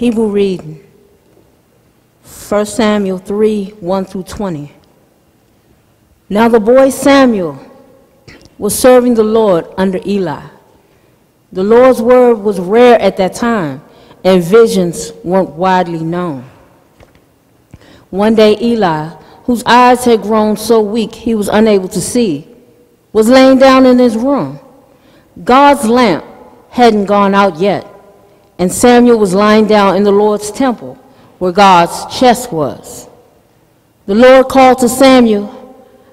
Hebrew reading, 1 Samuel 3, 1 through 20. Now the boy Samuel was serving the Lord under Eli. The Lord's word was rare at that time, and visions weren't widely known. One day Eli, whose eyes had grown so weak he was unable to see, was laying down in his room. God's lamp hadn't gone out yet, and Samuel was lying down in the Lord's temple, where God's chest was. The Lord called to Samuel.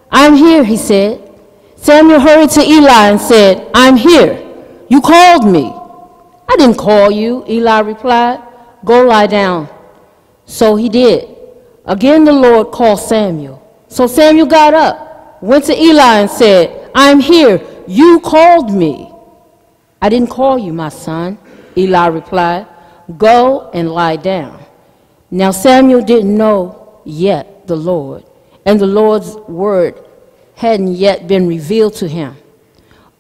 "I'm here," he said. Samuel hurried to Eli and said, "I'm here. You called me." "I didn't call you," Eli replied. "Go lie down." So he did. Again the Lord called Samuel. So Samuel got up, went to Eli and said, "I'm here. You called me." "I didn't call you, my son," Eli replied. "Go and lie down." Now Samuel didn't know yet the Lord, and the Lord's word hadn't yet been revealed to him.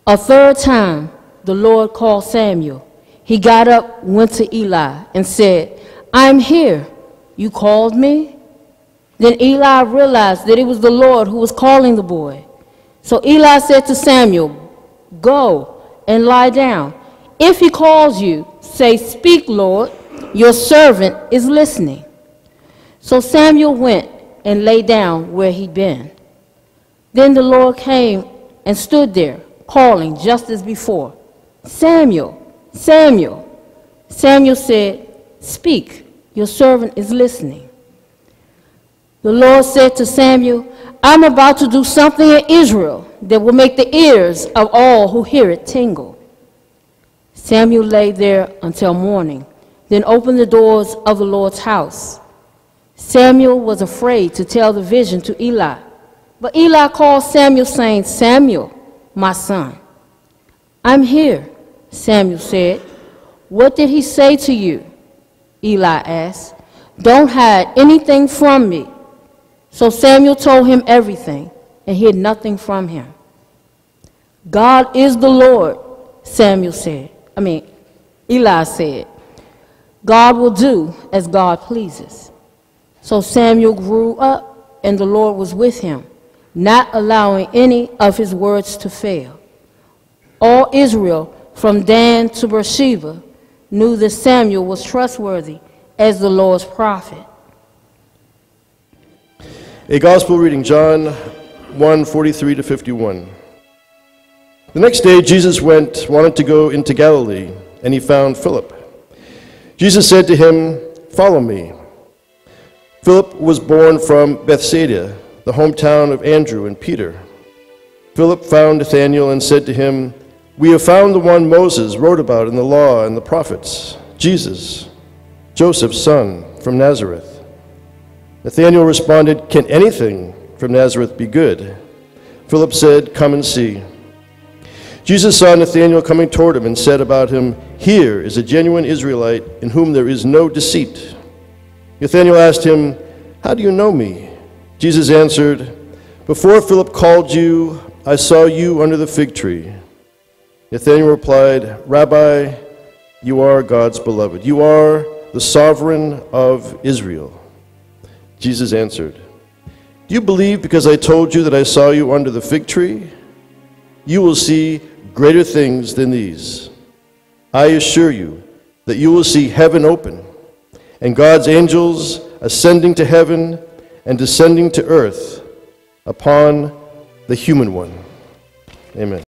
A third time the Lord called Samuel. He got up, went to Eli, and said, "I'm here. You called me?" Then Eli realized that it was the Lord who was calling the boy. So Eli said to Samuel, "Go and lie down. If he calls you, say, 'Speak, Lord, your servant is listening.'" So Samuel went and lay down where he'd been. Then the Lord came and stood there, calling just as before, "Samuel, Samuel." Samuel said, "Speak, your servant is listening." The Lord said to Samuel, "I'm about to do something in Israel that will make the ears of all who hear it tingle." Samuel lay there until morning, then opened the doors of the Lord's house. Samuel was afraid to tell the vision to Eli, but Eli called Samuel, saying, "Samuel, my son." "I'm here," Samuel said. "What did he say to you?" Eli asked. "Don't hide anything from me." So Samuel told him everything and hid nothing from him. "God is the Lord," Eli said. "God will do as God pleases." So Samuel grew up, and the Lord was with him, not allowing any of his words to fail. All Israel, from Dan to Beersheba, knew that Samuel was trustworthy as the Lord's prophet. A gospel reading, John 1:43 to 51. The next day Jesus wanted to go into Galilee, and he found Philip. Jesus said to him, "Follow me." Philip was born from Bethsaida, the hometown of Andrew and Peter. Philip found Nathanael and said to him, "We have found the one Moses wrote about in the law and the prophets, Jesus, Joseph's son, from Nazareth." Nathanael responded, "Can anything from Nazareth be good?" Philip said, "Come and see." Jesus saw Nathanael coming toward him and said about him, "Here is a genuine Israelite in whom there is no deceit." Nathanael asked him, "How do you know me?" Jesus answered, "Before Philip called you, I saw you under the fig tree." Nathanael replied, "Rabbi, you are God's beloved. You are the sovereign of Israel." Jesus answered, "Do you believe because I told you that I saw you under the fig tree? You will see greater things than these. I assure you that you will see heaven open and God's angels ascending to heaven and descending to earth upon the human one." Amen.